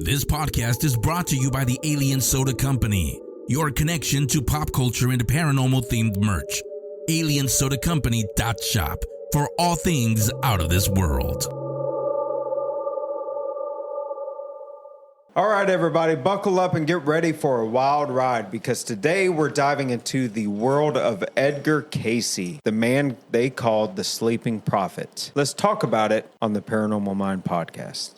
This podcast is brought to you by the Alien Soda Company, your connection to pop culture and paranormal themed merch. AlienSodaCompany.shop for all things out of this world. All right, everybody, buckle up and get ready for a wild ride, because today we're diving into the world of Edgar Cayce, the man they called the Sleeping Prophet. Let's talk about it on the Paranormal Mind podcast.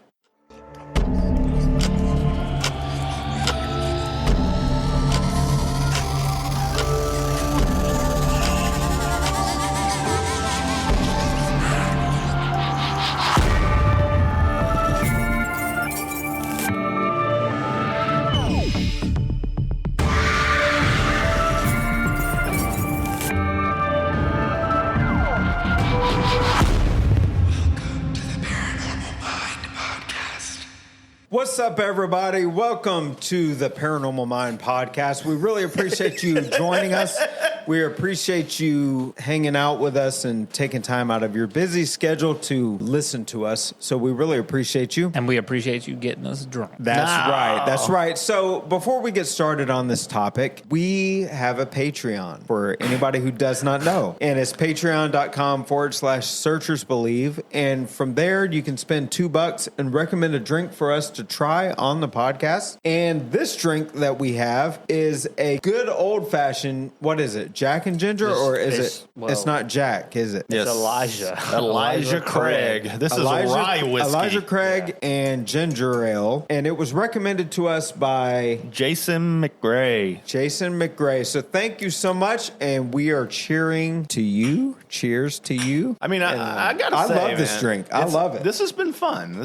What's up, everybody? Welcome to the Paranormal Mind podcast. We really appreciate you joining us. We appreciate you hanging out with us and taking time out of your busy schedule to listen to us. So we really appreciate you. And we appreciate you getting us drunk. That's right. That's right. So before we get started on this topic, we have a Patreon for anybody who does not know. And it's patreon.com/searchersbelieve. And from there, you can spend $2 and recommend a drink for us to try on the podcast. And this drink that we have is a good old-fashioned, what is it? Jack and Ginger, or is it? Well, it's not Jack, is it? It's Elijah. Elijah Craig. This is rye whiskey. Elijah Craig and ginger ale, and it was recommended to us by Jason McGray. Jason McGray. So thank you so much, and we are cheering to you. Cheers to you. I mean, I gotta say, I love this drink. I love it. This has been fun.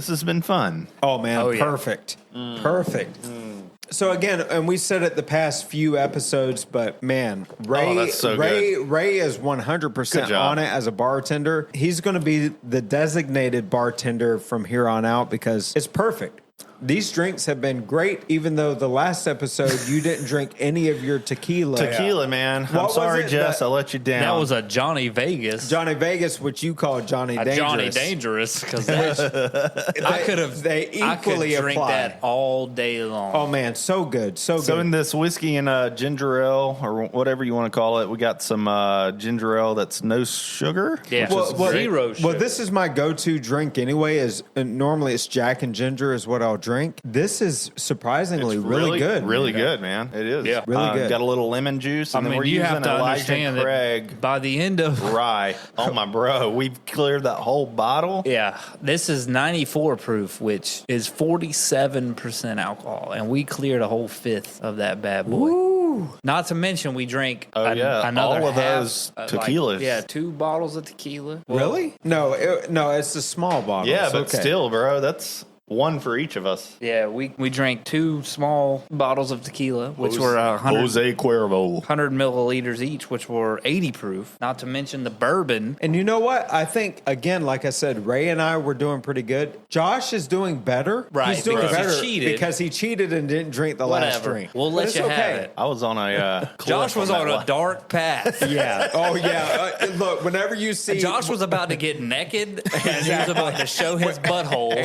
Oh man, perfect. Perfect. So again, and we said it the past few episodes, but man, Ray is 100% on it as a bartender. He's going to be the designated bartender from here on out because it's perfect. These drinks have been great, even though the last episode you didn't drink any of your tequila. Tequila, man. I'm sorry, Jess. I let you down. That was a Johnny Vegas. Johnny Vegas, which you call Johnny Dangerous. Johnny Dangerous, because I could have. They equally drink apply. that all day long. Oh man, so good, so good. So in this whiskey and ginger ale, or whatever you want to call it, we got some ginger ale that's no sugar. Yeah, zero sugar. Well, this is my go-to drink anyway. Normally it's Jack and Ginger is what I'll drink. This is surprisingly really good. Really good, man. It is. Yeah. Really good. Got a little lemon juice. And then we're you using have to Elijah understand Craig that by the end of rye. Oh, my bro. We've cleared that whole bottle. Yeah. This is 94 proof, which is 47% alcohol. And we cleared a whole fifth of that bad boy. Ooh. Not to mention we drank another all of half, those tequilas. 2 bottles of tequila. Really? No, it's a small bottle. Yeah, but still, bro, that's one for each of us. Yeah, we drank 2 small bottles of tequila, which were 100 Jose Cuervo. milliliters each, which were 80 proof. Not to mention the bourbon. And you know what? I think, again, like I said, Ray and I were doing pretty good. Josh is doing better. Right, He's doing because he better cheated. because he cheated and didn't drink the last drink. We'll let you have it. I was on a Josh was on a dark path. Yeah. Oh, yeah. Look, whenever you see... Josh was about to get naked, and he was about to show his butthole.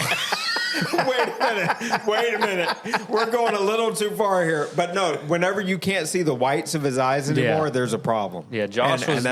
Wait a minute. We're going a little too far here. But no, whenever you can't see the whites of his eyes anymore, there's a problem. Yeah, Josh was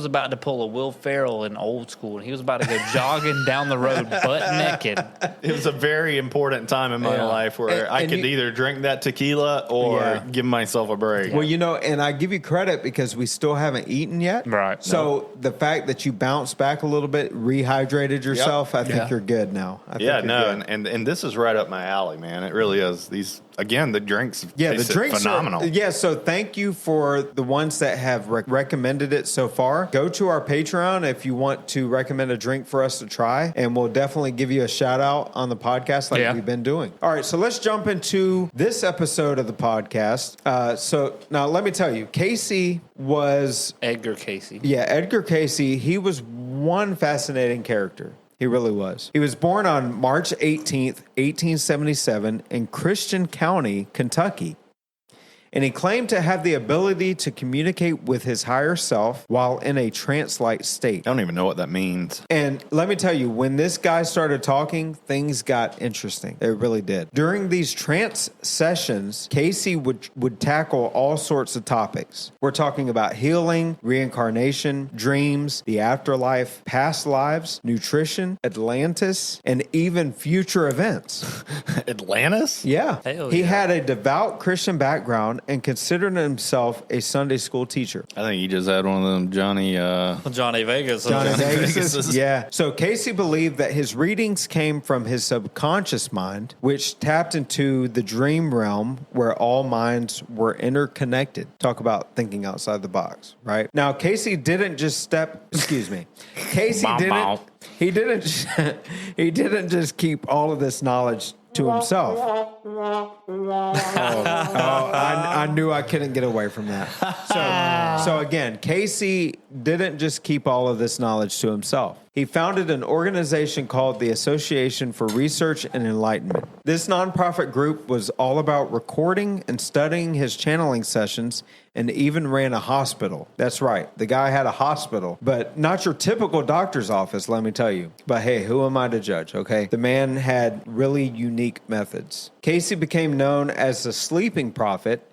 about to pull a Will Ferrell in Old School, and he was about to go jogging down the road butt naked. It was a very important time in my life where I could either drink that tequila or give myself a break. Well, and I give you credit because we still haven't eaten yet. Right. So the fact that you bounced back a little bit, rehydrated yourself, I think you're good now. And this is right up my alley, man. It really is. These, again, the drinks phenomenal. So thank you for the ones that have recommended it so far. Go to our Patreon if you want to recommend a drink for us to try, and we'll definitely give you a shout out on the podcast like we've been doing. All right, so let's jump into this episode of the podcast. So now let me tell you, Cayce was... Edgar Cayce. Yeah, Edgar Cayce, he was one fascinating character. He really was. He was born on March 18th, 1877 in Christian County, Kentucky. And he claimed to have the ability to communicate with his higher self while in a trance-like state. I don't even know what that means. And let me tell you, when this guy started talking, things got interesting. It really did. During these trance sessions, Cayce would tackle all sorts of topics. We're talking about healing, reincarnation, dreams, the afterlife, past lives, nutrition, Atlantis, and even future events. Atlantis? Yeah. He yeah. had a devout Christian background and considered himself a Sunday school teacher. I think he just had one of them Johnny Vegas. Vegas. Yeah. So Cayce believed that his readings came from his subconscious mind, which tapped into the dream realm where all minds were interconnected. Talk about thinking outside the box, right? Now, Cayce didn't just he didn't just keep all of this knowledge to himself. I knew I couldn't get away from that. So again, Cayce didn't just keep all of this knowledge to himself. He founded an organization called the Association for Research and Enlightenment. This nonprofit group was all about recording and studying his channeling sessions and even ran a hospital. That's right. The guy had a hospital, but not your typical doctor's office, let me tell you. But hey, who am I to judge, okay? The man had really unique methods. Cayce became known as the Sleeping Prophet,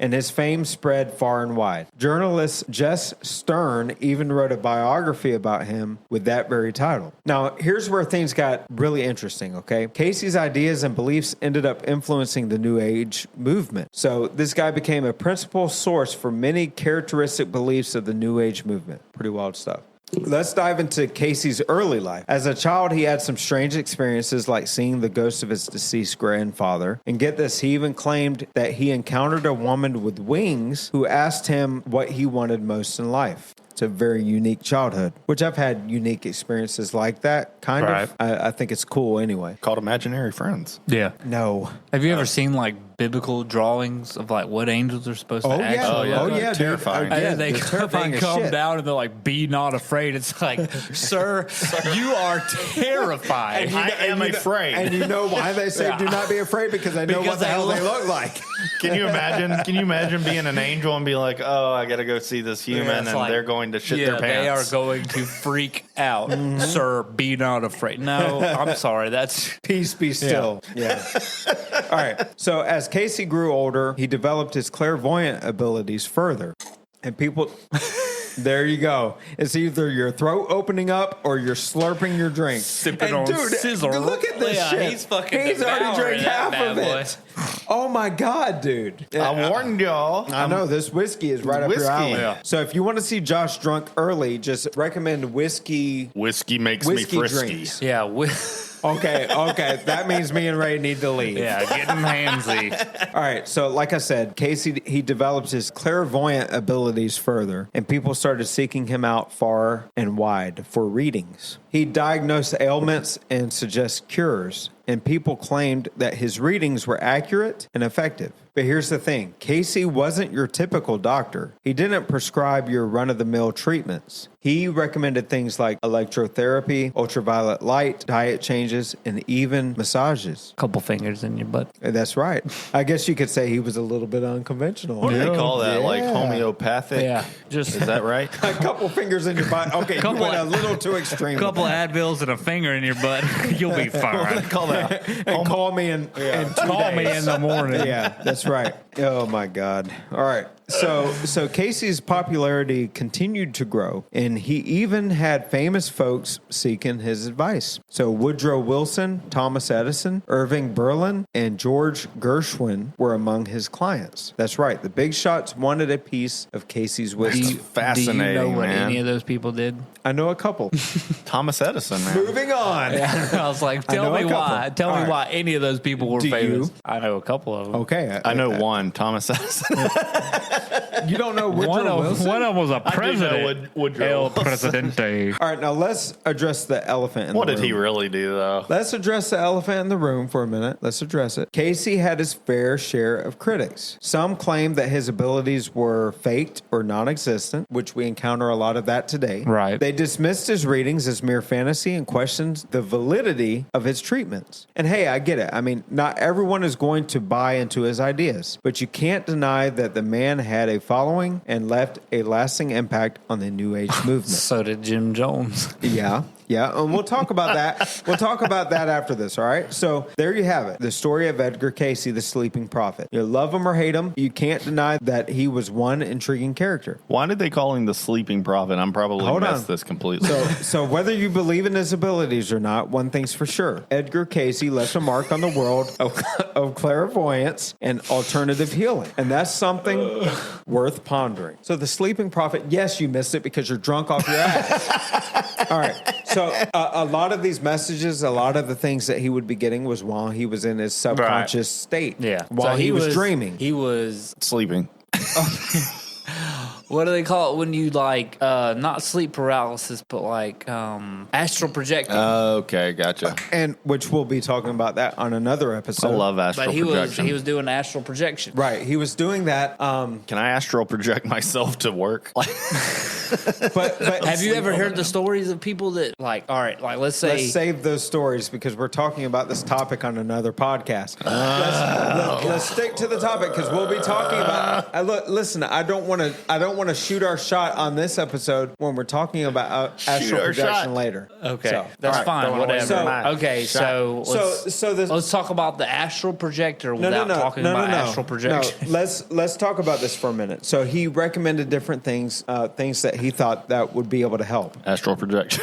and his fame spread far and wide. Journalist Jess Stern even wrote a biography about him with that very title. Now, here's where things got really interesting, okay? Cayce's ideas and beliefs ended up influencing the New Age movement. So this guy became a principal source for many characteristic beliefs of the New Age movement. Pretty wild stuff. Let's dive into Cayce's early life. As a child, he had some strange experiences like seeing the ghost of his deceased grandfather. And get this, he even claimed that he encountered a woman with wings who asked him what he wanted most in life. It's a very unique childhood, which I've had unique experiences like that, kind of. I think it's cool anyway. Called imaginary friends. Yeah. No. Have you ever seen like biblical drawings of like what angels are supposed to actually? Oh yeah, terrifying. They come down and they're like, "Be not afraid." It's like, sir, you are terrified. I am afraid. And you know why they say do not be afraid? Because they know what the hell they look like. Can you imagine being an angel and be like, "Oh, I got to go see this human," and like, they're going to shit their pants. They are going to freak out. Sir, be not afraid. No, I'm sorry. That's peace be still. Yeah. All right. So as Cayce grew older, he developed his clairvoyant abilities further. And people, there you go. It's either your throat opening up or you're slurping your drink. Sipping on sizzle. Look at this shit. He's already drank half of it. Oh my God, dude. I warned y'all. I know, this whiskey is right up your alley. Yeah. So if you want to see Josh drunk early, just recommend whiskey. Whiskey makes me frisky. Drinks. Yeah. Okay. That means me and Ray need to leave. Yeah, getting handsy. All right, so like I said, Cayce, he developed his clairvoyant abilities further, and people started seeking him out far and wide for readings. He diagnosed ailments and suggests cures, and people claimed that his readings were accurate and effective. But here's the thing. Cayce wasn't your typical doctor. He didn't prescribe your run-of-the-mill treatments. He recommended things like electrotherapy, ultraviolet light, diet changes, and even massages. Couple fingers in your butt. That's right. I guess you could say he was a little bit unconventional. What do they call that? Like homeopathic? Yeah. Is that right? A couple fingers in your butt. Okay, you went a little too extreme. A couple Advils and a finger in your butt. You'll be fine. What do they call that? And call me in 2 days. Me in the morning. Yeah, that's right. Oh my God. All right. So Cayce's popularity continued to grow, and he even had famous folks seeking his advice. So Woodrow Wilson, Thomas Edison, Irving Berlin, and George Gershwin were among his clients. That's right. The big shots wanted a piece of Cayce's wisdom. Fascinating, do you know what man. any of those people did? I know a couple. Thomas Edison, man. Moving on. Yeah, I was like, tell me why. Tell me why any of those people were famous. You? I know a couple of them. Okay. I know one, Thomas Edison. You don't know Woodrow Wilson? One of them was a president. I do know Woodrow El Presidente. All right, now let's address the elephant in the room. What did he really do, though? Let's address the elephant in the room for a minute. Let's address it. Cayce had his fair share of critics. Some claimed that his abilities were faked or non-existent, which we encounter a lot of that today. Right. They dismissed his readings as mere fantasy and questioned the validity of his treatment. influence. And hey, I get it. I mean, not everyone is going to buy into his ideas, but you can't deny that the man had a following and left a lasting impact on the New Age movement. So did Jim Jones. Yeah. Yeah, and we'll talk about that. We'll talk about that after this, all right? So there you have it. The story of Edgar Cayce, the Sleeping Prophet. You love him or hate him, you can't deny that he was one intriguing character. Why did they call him the Sleeping Prophet? I'm probably messed this completely. So whether you believe in his abilities or not, one thing's for sure. Edgar Cayce left a mark on the world of clairvoyance and alternative healing. And that's something worth pondering. So the Sleeping Prophet, yes, you missed it because you're drunk off your ass. All right. So a lot of these messages, a lot of the things that he would be getting was while he was in his subconscious state. Yeah. While he was dreaming. He was sleeping. What do they call it when you like not sleep paralysis, but like astral projecting? Okay, gotcha. And which we'll be talking about that on another episode. I love astral projection. He was doing astral projection. Right. He was doing that. Can I astral project myself to work? But have you ever heard the stories of people that like? All right, like let's save those stories because we're talking about this topic on another podcast. Let's stick to the topic because we'll be talking about. Listen, I don't want to shoot our shot on this episode when we're talking about astral projection later. Okay, so, that's fine. Whatever. Let's talk about the astral projector without talking about astral projection. No, let's talk about this for a minute. So he recommended different things that he thought that would be able to help. Astral projection.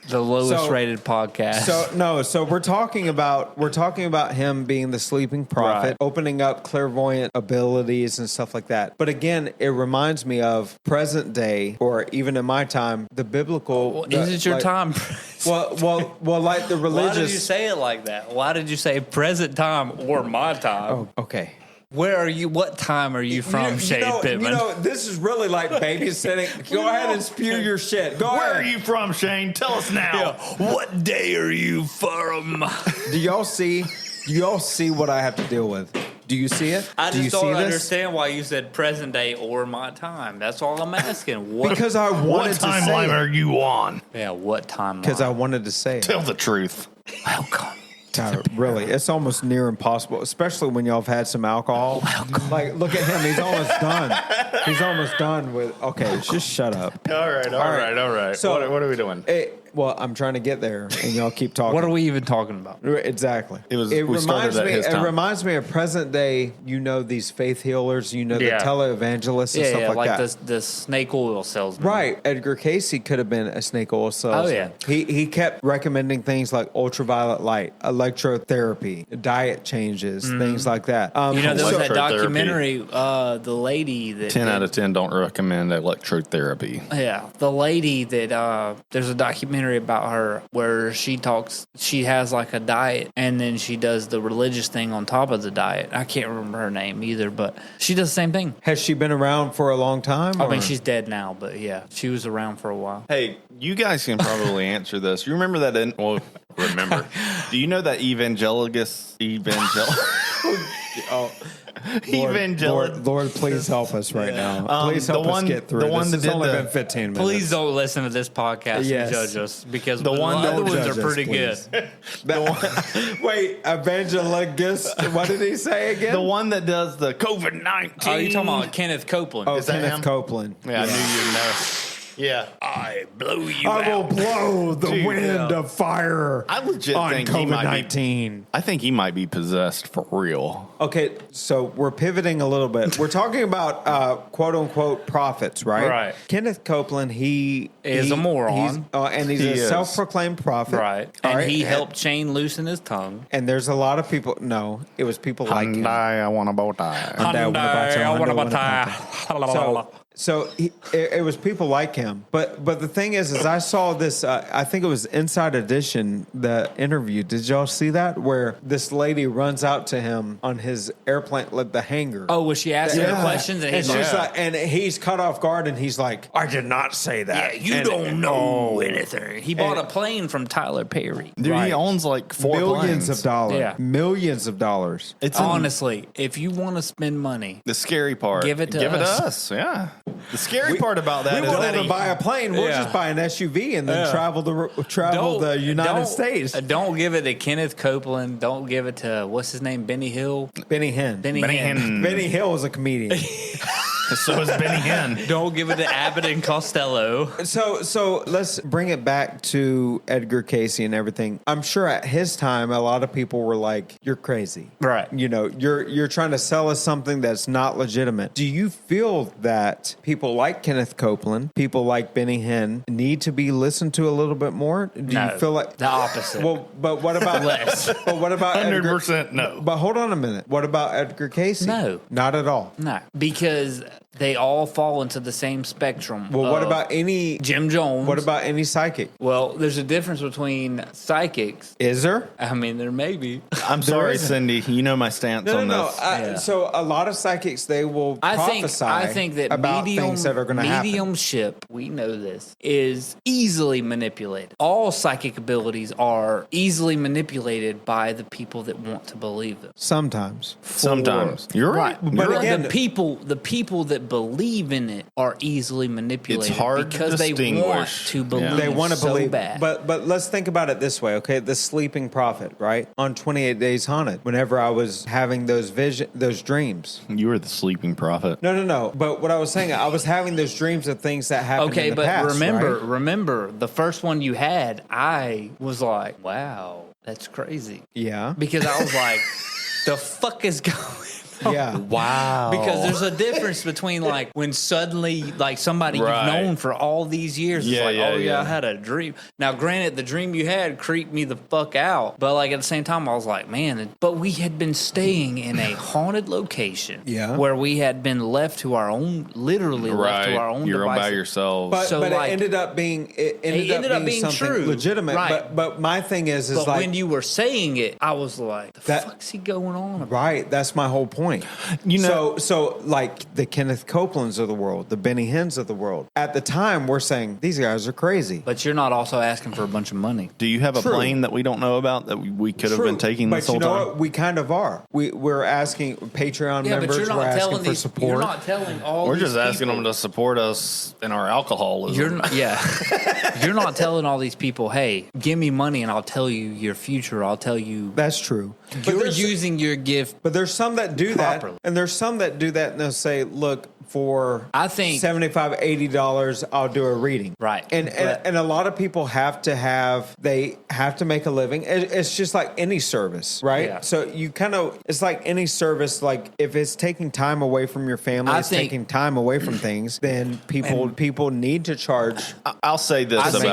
The lowest rated podcast. So we're talking about him being the sleeping prophet, opening up clairvoyant abilities and stuff like that. But again, it reminds me of present day, or even in my time, the biblical. Is it your time? Well, like the religious. Why did you say it like that? Why did you say present time or my time? Oh, okay. Where are you? What time are you from, Shade Pittman? This is really like babysitting. Go ahead and spew your shit. Where are you from, Shane? Tell us now. Yeah. What day are you from? Do y'all see what I have to deal with? Do you see it? I just don't understand why you said present day or my time. That's all I'm asking. Because I wanted to say what timeline are you on? Yeah, what timeline? Because I wanted to say it. Tell the truth. Welcome. Really, it's almost near impossible, especially when y'all have had some alcohol. Like, look at him; he's almost done. He's almost done with. Okay, just shut up. All right. So, what are we doing? Well, I'm trying to get there, and y'all keep talking. What are we even talking about? Exactly. It reminds me of present day. These faith healers. The televangelists and stuff like that. Like the snake oil salesman. Right. Edgar Cayce could have been a snake oil salesman. Oh yeah. He kept recommending things like ultraviolet light, electrotherapy, diet changes, things like that. There was that documentary. The lady that 10 out of 10 don't recommend electrotherapy. Yeah, the lady that there's a documentary about her where she has like a diet and then she does the religious thing on top of the diet. I can't remember her name either, but she does the same thing. Has she been around for a long time? I mean, she's dead now, but yeah, she was around for a while. Hey, you guys can probably answer this. You remember that? Do you know that evangelist? Lord, please help us right now. Please help us get through this. It's only been 15 minutes. Please don't listen to this podcast and judge us because the other ones are pretty good. Wait, evangelist? What did he say again? The one that does the COVID-19. Oh, you're talking about Kenneth Copeland. Oh, Kenneth Copeland. Yeah, I knew you'd know. Yeah. I blow you I will blow the wind of fire. I legit think COVID-19. I think he might be possessed for real. Okay, so we're pivoting a little bit. We're talking about quote unquote prophets, right? Right. Kenneth Copeland, he is a moron. And he's a self-proclaimed prophet. Right. And he helped Shane loosen his tongue. And there's a lot of people. No, it was people like him. I want a bow tie. I want a bow tie. So it was people like him, but the thing is I saw this. I think it was Inside Edition, the interview. Did y'all see that where this lady runs out to him on his airplane, like the hangar? Oh, was she asking her questions? And he's caught off guard, and he's like, "I did not say that. Yeah, you don't know anything." He bought a plane from Tyler Perry. Dude, he owns like millions of dollars. Yeah. Millions of dollars. It's honestly, if you want to spend money, the scary part, give it to us. Yeah. The scary part about that we is won't that even buy a plane. We'll just buy an SUV and then travel the United States. Don't give it to Kenneth Copeland. Don't give it to what's his name, Benny Hill. Benny Hinn. Benny Hinn. Benny Hill is a comedian. So is Benny Hinn. Don't give it to Abbott and Costello. So let's bring it back to Edgar Cayce and everything. I'm sure at his time, a lot of people were like, "You're crazy, right? You know, you're trying to sell us something that's not legitimate." Do you feel that people like Kenneth Copeland, people like Benny Hinn, need to be listened to a little bit more? Do you feel like the opposite? Well, but what about less? But what about 100% no? But hold on a minute. What about Edgar Cayce? No, not at all. No, because they all fall into the same spectrum. Well, what about any Jim Jones? What about any psychic? Well, there's a difference between psychics. Is there? I mean, there may be. I'm sorry, Cindy. You know my stance on this. So a lot of psychics, they will prophesy I think that about things that are going to happen. Mediumship, we know this, is easily manipulated. All psychic abilities are easily manipulated by the people that want to believe them. Sometimes. You're right. But again, the people that believe in it are easily manipulated. It's hard because to they want to believe. They want to so believe. bad. But let's think about it this way, okay? The Sleeping Prophet, right? On 28 Days Haunted, whenever I was having those dreams. You were the sleeping prophet. No. But what I was saying, I was having those dreams of things that happened in the past. Remember, the first one you had, I was like, wow, that's crazy. Yeah. Because I was like, the fuck is going on? Yeah. Wow. Because there's a difference between like when suddenly like somebody you've known for all these years is like, I had a dream. Now, granted, the dream you had creeped me the fuck out, but like at the same time, I was like, man, but we had been staying in a haunted location, where we had been left to our own, literally left to our own. You're devices. by yourself. But it ended up being something true. legitimate. Right. But my thing is but like when you were saying it, I was like, the fuck's he going on about? Right. That's my whole point. You know, so like the Kenneth Copelands of the world, the Benny Hinns of the world. At the time, we're saying these guys are crazy. But you're not also asking for a bunch of money. Do you have a plane that we don't know about that we could have been taking this whole time? But you know what? We kind of are. We're asking Patreon members. But you're not we're asking for support. You're not telling all. We're just asking them to support us in our alcoholism. You're not telling all these people, hey, give me money and I'll tell you your future. I'll tell you. That's true. You're using your gift. But there's some that do properly. That, and there's some that do that and they'll say, look, for I think $75, $80, I'll do a reading. Right. And a lot of people have to make a living. It's just like any service, right? Yeah. So you it's like any service, like if it's taking time away from your family, taking time away from things, then people need to charge. I'll say this I see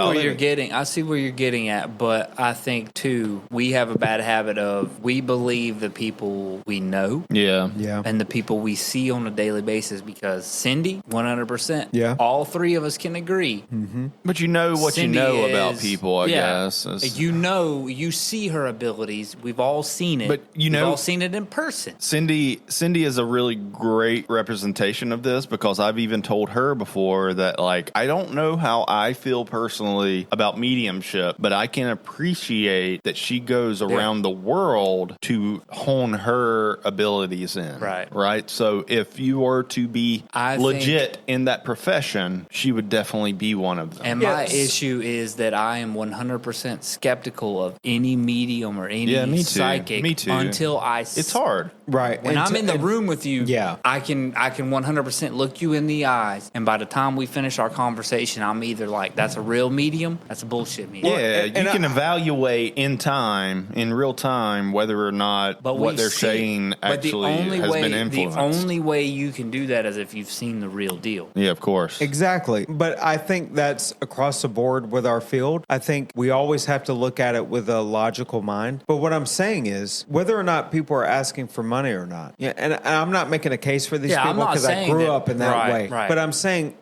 where you're getting at, but I think too, we have a bad habit of we believe the people we know. Yeah. And the people we see on a daily basis because Cindy, 100%. Yeah. All three of us can agree. Mm-hmm. But you know what Cindy you know about people, I guess. You see her abilities. We've all seen it. But we've all seen it in person. Cindy is a really great representation of this because I've even told her before that, like, I don't know how I feel personally about mediumship, but I can appreciate that she goes around the world to hone her abilities in. Right. So if you were to be legit in that profession, she would definitely be one of them. And my issue is that I am 100% skeptical of any medium or any psychic until I see. It's hard. Right. When I'm in the room with you, I can 100% look you in the eyes, and by the time we finish our conversation, I'm either like, that's a real medium, that's a bullshit medium. Yeah, you can evaluate in real time, whether or not what they're saying actually has been influenced. The only way you can do that is if you've seen the real deal. Yeah, of course. Exactly. But I think that's across the board with our field. I think we always have to look at it with a logical mind. But what I'm saying is, whether or not people are asking for money or not, and I'm not making a case for these people because I grew up in that way. Right. But I'm saying,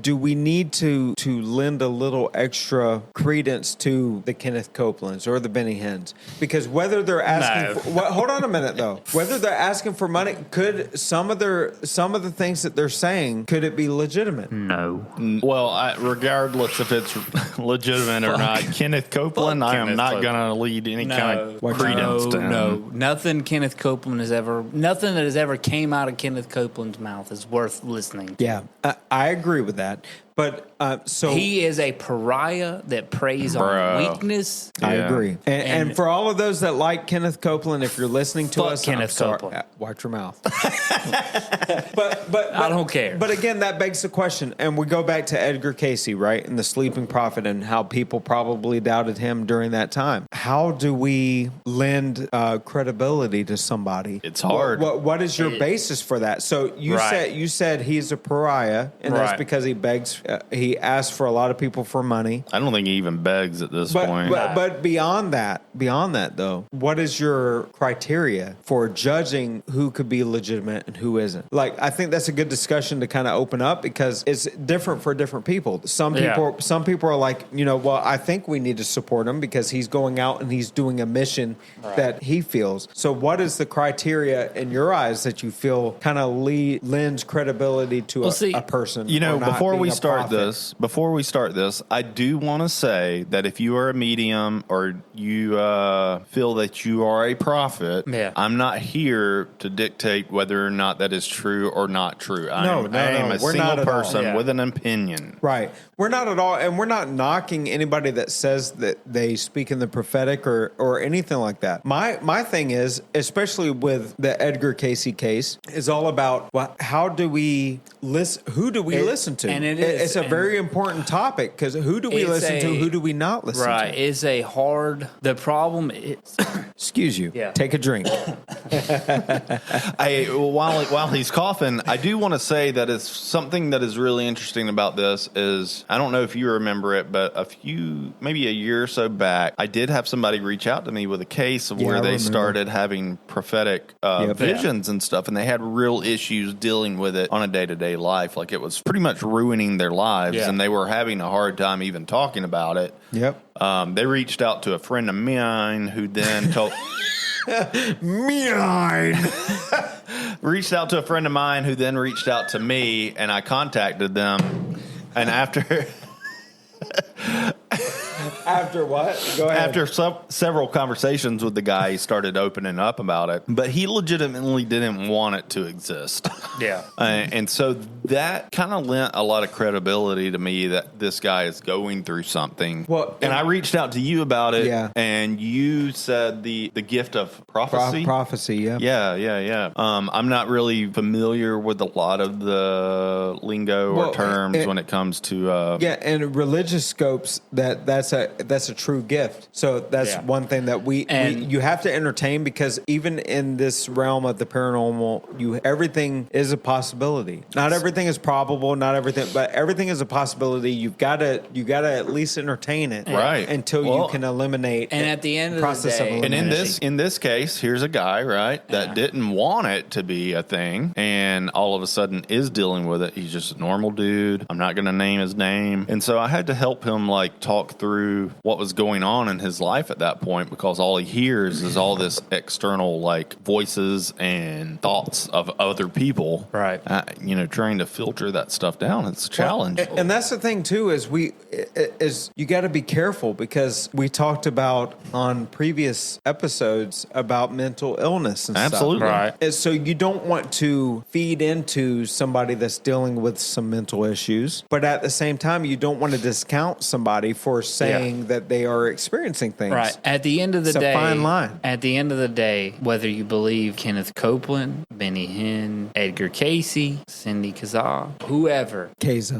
do we need to lend a little extra credence to the Kenneth Copelands or the Benny Hinns? Because whether they're asking hold on a minute though. Whether they're asking for money, could some of the things things that they're saying, could it be legitimate? No. Well, regardless if it's legitimate or not, Kenneth Copeland, I am not going to lead any kind of credence to him. No, nothing nothing that has ever came out of Kenneth Copeland's mouth is worth listening to. Yeah, I agree with that. But so he is a pariah that preys on weakness. I agree. And for all of those that like Kenneth Copeland, if you're listening to us, Kenneth Copeland. Watch your mouth. but I don't care. But again, that begs the question, and we go back to Edgar Cayce, right, and the Sleeping Prophet, and how people probably doubted him during that time. How do we lend credibility to somebody? It's hard. What is your basis for that? So you said he's a pariah, and that's because he begs. He asks for a lot of people for money. I don't think he even begs at this point. But beyond that, though, what is your criteria for judging who could be legitimate and who isn't? Like, I think that's a good discussion to kind of open up because it's different for different people. Some people are like, I think we need to support him because he's going out and he's doing a mission that he feels. So what is the criteria in your eyes that you feel kind of lends credibility to a person? Before we start this, I do want to say that if you are a medium or you feel that you are a prophet, I'm not here to dictate whether or not that is true or not true. I am a single person with an opinion. Right. We're not at all, and we're not knocking anybody that says that they speak in the prophetic or anything like that. My thing is, especially with the Edgar Cayce case, is all about how do we listen? Who do we listen to? And it's a very important topic because who do we listen to? Who do we not listen to? Right. It's a hard. The problem is. Excuse you. Yeah. Take a drink. While he's coughing, I do want to say that it's something that is really interesting about this is, I don't know if you remember it, but maybe a year or so back, I did have somebody reach out to me with a case of where they started having prophetic visions and stuff, and they had real issues dealing with it on a day-to-day life. Like, it was pretty much ruining their lives, and they were having a hard time even talking about it. Yep. They reached out to a friend of mine who then told... reached out to a friend of mine who then reached out to me, and I contacted them. And after... After what? Go ahead. After several conversations with the guy, he started opening up about it. But he legitimately didn't want it to exist. Yeah. And so that kind of lent a lot of credibility to me that this guy is going through something. Well, and I reached out to you about it. Yeah. And you said the gift of prophecy. Prophecy, yeah. Yeah. I'm not really familiar with a lot of the lingo or terms when it comes to... and religious scopes, that's a true gift. So that's one thing that you have to entertain, because even in this realm of the paranormal, everything is a possibility. Not everything is probable, not everything, but everything is a possibility. You gotta at least entertain it, right? Until you can eliminate. And at the end of process the day, of and in this case, here's a guy, right, that didn't want it to be a thing, and all of a sudden is dealing with it. He's just a normal dude. I'm not going to name his name, and so I had to help him talk through what was going on in his life at that point, because all he hears is all this external voices and thoughts of other people, right? Trying to filter that stuff down. It's a challenge. And that's the thing too, is you got to be careful, because we talked about on previous episodes about mental illness and Absolutely. stuff. Right. And so you don't want to feed into somebody that's dealing with some mental issues, but at the same time, you don't want to discount somebody for saying that they are experiencing things. Right. At the end of the day, it's a fine line. At the end of the day, whether you believe Kenneth Copeland, Benny Hinn, Edgar Cayce, Cindy Kazaa, whoever. Cayce.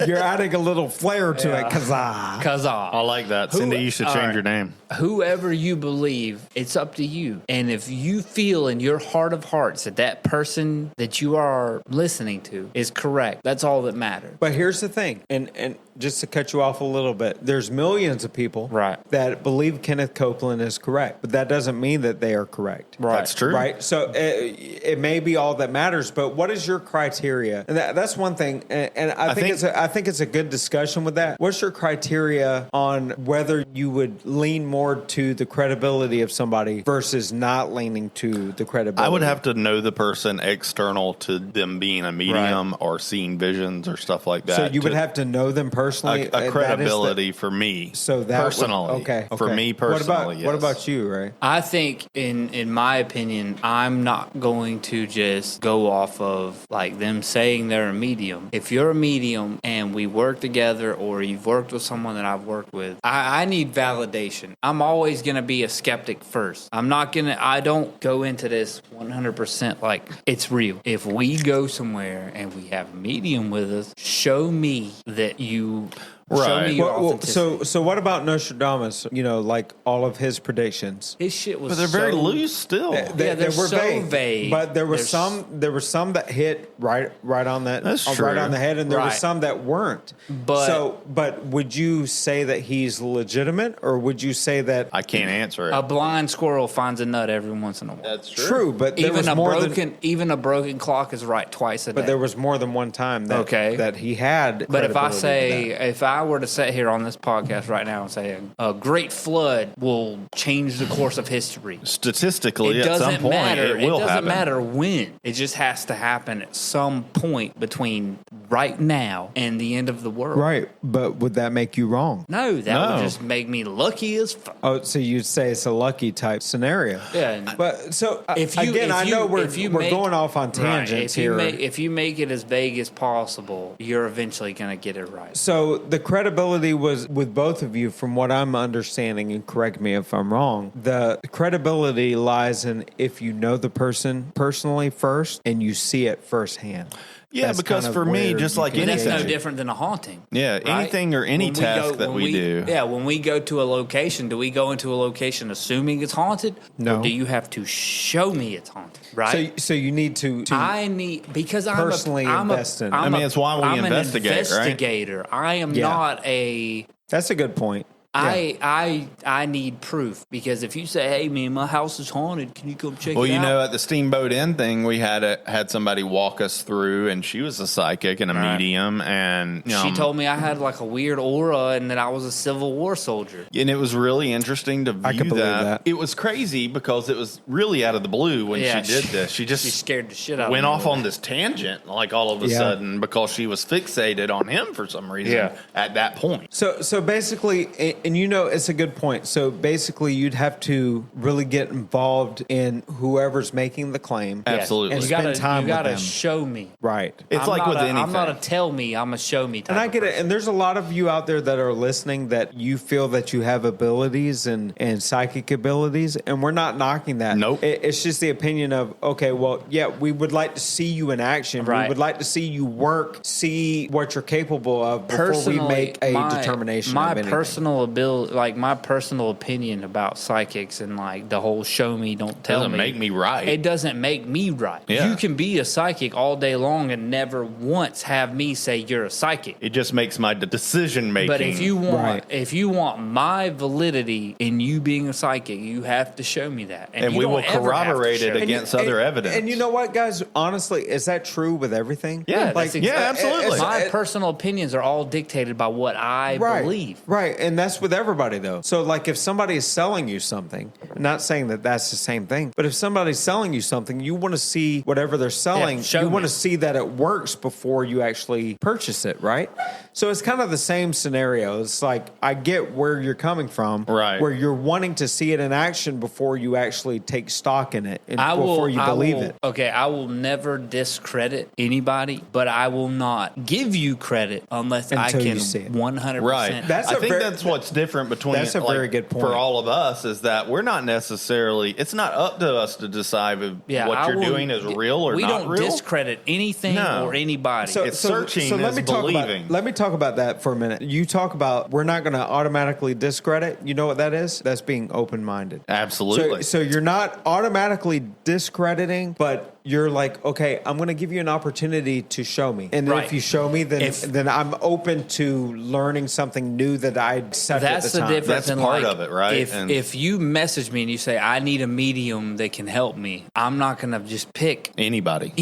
You're adding a little flair to it. Kazaa. I like that. Cindy, you should change your name. Whoever you believe, it's up to you. And if you feel in your heart of hearts that person that you are listening to is correct, that's all that matters. But here's the thing, and just to cut you off a little bit, there's millions of people that believe Kenneth Copeland is correct, but that doesn't mean that they are correct. Right. That's true. Right. So it may be all that matters, but what is your criteria? And that's one thing. And I think it's a good discussion with that. What's your criteria on whether you would lean more to the credibility of somebody versus not leaning to the credibility? I would have to know the person external to them being a medium or seeing visions or stuff like that. So you would have to know them personally. A credibility for me. So that personally, for me personally. What about you, Ray? I think, in my opinion, I'm not going to just go off of like them saying they're a medium. If you're a medium and we work together, or you've worked with someone that I've worked with, I need validation. I'm always going to be a skeptic first. I don't go into this 100% like it's real. If we go somewhere and we have a medium with us, show me that you... Show me your authenticity. So what about Nostradamus? Like all of his predictions. His shit was. But they're very loose still. They're were so vague. But there were some that hit right on that. That's true. Right on the head, and there were some that weren't. But would you say that he's legitimate, or would you say that I can't answer it? A blind squirrel finds a nut every once in a while. That's true. True, but there was more even a broken clock is right twice a day. But there was more than one time that he had. But if I were to sit here on this podcast right now and say a great flood will change the course of history, statistically, at some point, it will happen. It doesn't matter when. It just has to happen at some point between right now and the end of the world. Right, but would that make you wrong? No, that would just make me lucky as fuck. Oh, so you'd say it's a lucky type scenario? Yeah. But so I know we're going off on tangents here. If you make it as vague as possible, you're eventually going to get it right. So the credibility was with both of you, from what I'm understanding, and correct me if I'm wrong. The credibility lies in if you know the person personally first and you see it firsthand. Yeah, That's because kind of for me, just like anything, that's no different than a haunting. Yeah, right? anything or any task that we do. Yeah, when we go to a location, do we go into a location assuming it's haunted? No. Or do you have to show me it's haunted? Right. So you need to. I need because I'm personally invest in. I mean, it's why we investigate, an investigator. Right? I am not a. That's a good point. I need proof, because if you say, "Hey man, my house is haunted, can you come check it out?" Well, you know, at the Steamboat Inn thing, we had somebody walk us through, and she was a psychic and a medium, and she told me I had like a weird aura and that I was a Civil War soldier. And it was really interesting to view I could believe that. It was crazy because it was really out of the blue when she did this. She scared the shit out of me. Went off on this tangent, like all of a sudden, because she was fixated on him for some reason at that point. So basically, and it's a good point. So basically, you'd have to really get involved in whoever's making the claim. Absolutely. And spend time with them. You got to show me. Right. It's like with anything. I'm not a tell me, I'm a show me type. And I get it. And there's a lot of you out there that are listening that you feel that you have abilities and psychic abilities, and we're not knocking that. Nope. It's just the opinion of, okay, well, yeah, we would like to see you in action. Right. We would like to see you work, see what you're capable of before we make a determination. My of anything. personal ability, like my personal opinion about psychics and like the whole show me, don't tell me. Doesn't make me right. It doesn't make me right. Yeah. You can be a psychic all day long and never once have me say you're a psychic. It just makes my decision making. But if you want my validity in you being a psychic, you have to show me that. And we will corroborate it against other evidence. And you know what, guys? Honestly, is that true with everything? Yeah, absolutely. My personal opinions are all dictated by what I believe. Right, and that's with everybody, though. So, like, if somebody is selling you something, not saying that that's the same thing, but if somebody's selling you something, you want to see whatever they're selling. You want to see that it works before you actually purchase it, right? So it's kind of the same scenario. It's like, I get where you're coming from, right? Where you're wanting to see it in action before you actually take stock in it, and before you believe it. Okay, I will never discredit anybody, but I will not give you credit unless I can 100%. Right. I think that's what's different between. That's a very good point for all of us, is that we're not necessarily. It's not up to us to decide if what you're doing is real or not real. We don't discredit anything or anybody. It's searching. So let me believing. Let me talk about that for a minute. You talk about we're not going to automatically discredit. You know what that is? That's being open-minded. Absolutely. So you're not automatically discrediting, but you're like, okay, I'm going to give you an opportunity to show me. And then if you show me, then I'm open to learning something new that I accept at the time. That's the difference. That's part of it, right? If you message me and you say, I need a medium that can help me, I'm not going to just pick anybody.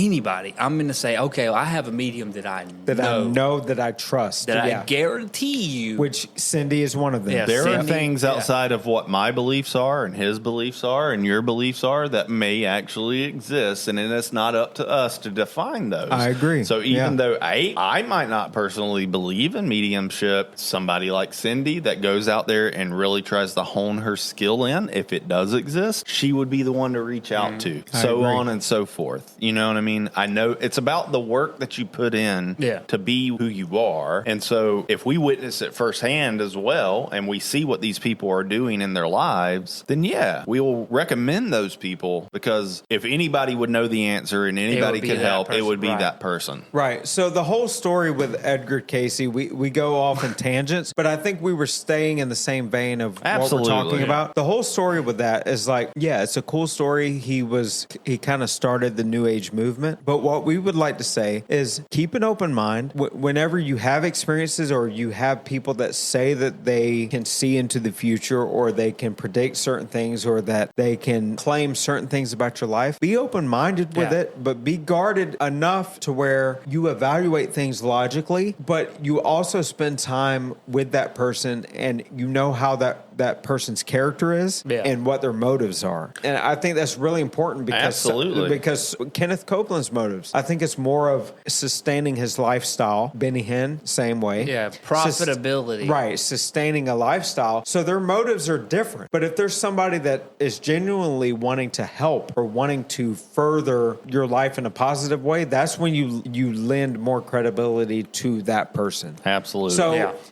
I'm going to say, okay, well, I have a medium that I know, that I trust, that I guarantee you. Which Cindy is one of them. Yeah, there are things outside of what my beliefs are and his beliefs are and your beliefs are that may actually exist, and then it's not up to us to define those. I agree. So even though I might not personally believe in mediumship, somebody like Cindy that goes out there and really tries to hone her skill in, if it does exist, she would be the one to reach out to. So on and so forth. You know what I mean? I know it's about the work that you put in to be who you are. And so if we witness it firsthand as well, and we see what these people are doing in their lives, then we will recommend those people, because if anybody would know the answer and anybody could help, it would be that person. Right. So the whole story with Edgar Cayce, we go off in tangents, but I think we were staying in the same vein of what we're talking about. The whole story with that is like, it's a cool story. He kind of started the New Age movement. But what we would like to say is keep an open mind. Whenever you have experiences or you have people that say that they can see into the future or they can predict certain things or that they can claim certain things about your life, be open-minded with it, but be guarded enough to where you evaluate things logically, but you also spend time with that person and you know how that person's character is and what their motives are. And I think that's really important because Kenneth Copeland's motives, I think it's more of sustaining his lifestyle. Benny Hinn, same way. Yeah, profitability. Right, sustaining a lifestyle. So their motives are different. But if there's somebody that is genuinely wanting to help or wanting to further your life in a positive way, that's when you lend more credibility to that person. Absolutely.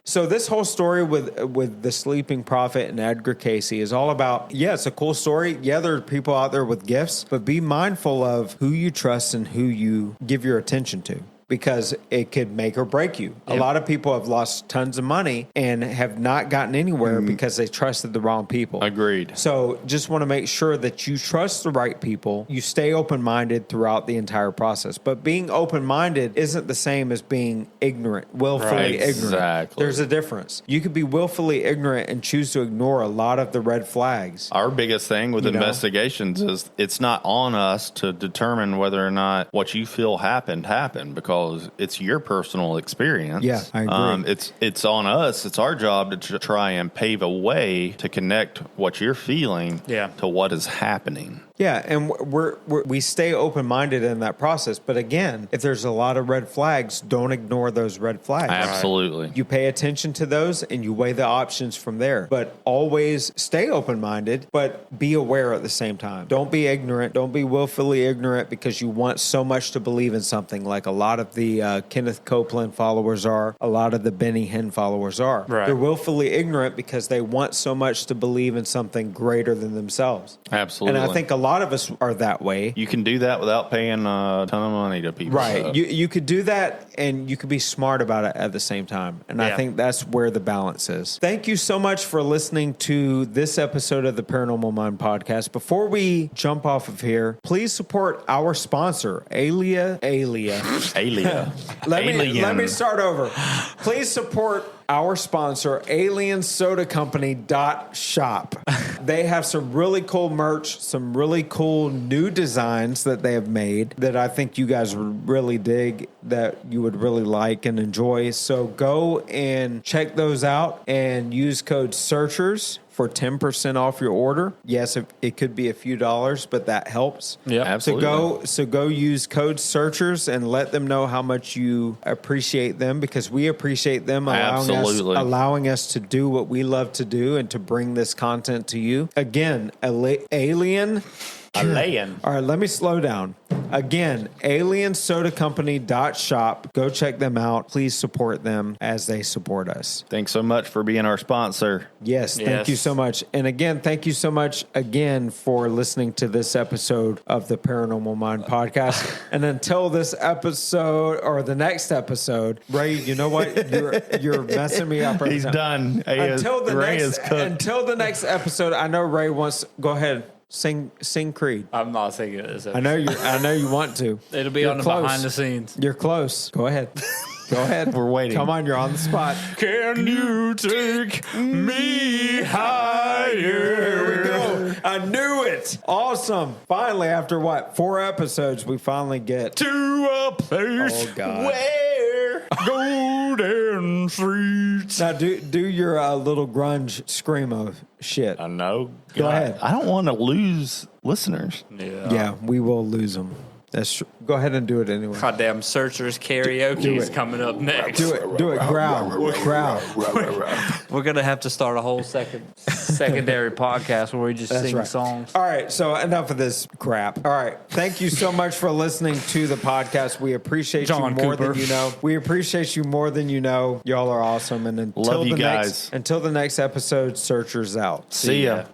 So this whole story with the Sleeping Prophet and Edgar Cayce is all about, it's a cool story. Yeah, there are people out there with gifts, but be mindful of who you trust and who you give your attention to, because it could make or break you. A lot of people have lost tons of money and have not gotten anywhere because they trusted the wrong people. Agreed. So just want to make sure that you trust the right people. You stay open-minded throughout the entire process. But being open-minded isn't the same as being ignorant, willfully ignorant. Exactly. There's a difference. You could be willfully ignorant and choose to ignore a lot of the red flags. Our biggest thing with investigations is it's not on us to determine whether or not what you feel happened, because it's your personal experience. Yeah, I agree. It's on us. It's our job to try and pave a way to connect what you're feeling to what is happening. Yeah, and we stay open-minded in that process. But again, if there's a lot of red flags, don't ignore those red flags. Absolutely. You pay attention to those and you weigh the options from there. But always stay open-minded, but be aware at the same time. Don't be ignorant. Don't be willfully ignorant because you want so much to believe in something, like a lot of the Kenneth Copeland followers are, a lot of the Benny Hinn followers are. Right. They're willfully ignorant because they want so much to believe in something greater than themselves. Absolutely. And I think a lot of us are that way. You can do that without paying a ton of money to people. Right. So. You could do that and you could be smart about it at the same time. And I think that's where the balance is. Thank you so much for listening to this episode of the Paranormal Mind Podcast. Before we jump off of here, please support our sponsor, Alia. Let me start over. Please support our sponsor, AlienSodaCompany.shop. They have some really cool merch, some really cool new designs that they have made that I think you guys would really dig, that you would really like and enjoy. So go and check those out and use code SEARCHERS for 10% off your order. Yes, it could be a few dollars, but that helps. Yeah, absolutely. So go use code SEARCHERS and let them know how much you appreciate them, because we appreciate them allowing us to do what we love to do and to bring this content to you. Again, Alien. All right, let me slow down. Again, AlienSodaCompany.shop. Go check them out. Please support them as they support us. Thanks so much for being our sponsor. Yes, thank you so much. And again, thank you so much again for listening to this episode of the Paranormal Mind Podcast. And until this episode or the next episode, Ray, you know what? You're messing me up right He's now. done. Until the next episode, I know Ray wants... Go ahead. Sing Creed. I'm not singing it this I know you want to. It'll be on the behind the scenes. You're close. Go ahead. Go ahead. We're waiting. Come on, you're on the spot. Can you take me higher? Here we go. I knew it. Awesome. Finally, after 4 episodes, we finally get To a place where golden streets. Now do your little grunge screamo shit. I know. Go ahead. I don't want to lose listeners. Yeah, we will lose them. Go ahead and do it anyway. Goddamn Searchers karaoke is coming up next. Do it. Growl. We're gonna have to start a whole secondary podcast where we just sing songs. All right, so enough of this crap. All right, thank you so much for listening to the podcast. We appreciate you more than you know. We appreciate you more than you know. Y'all are awesome. And until Love you guys. Until the next episode, Searchers out. See ya.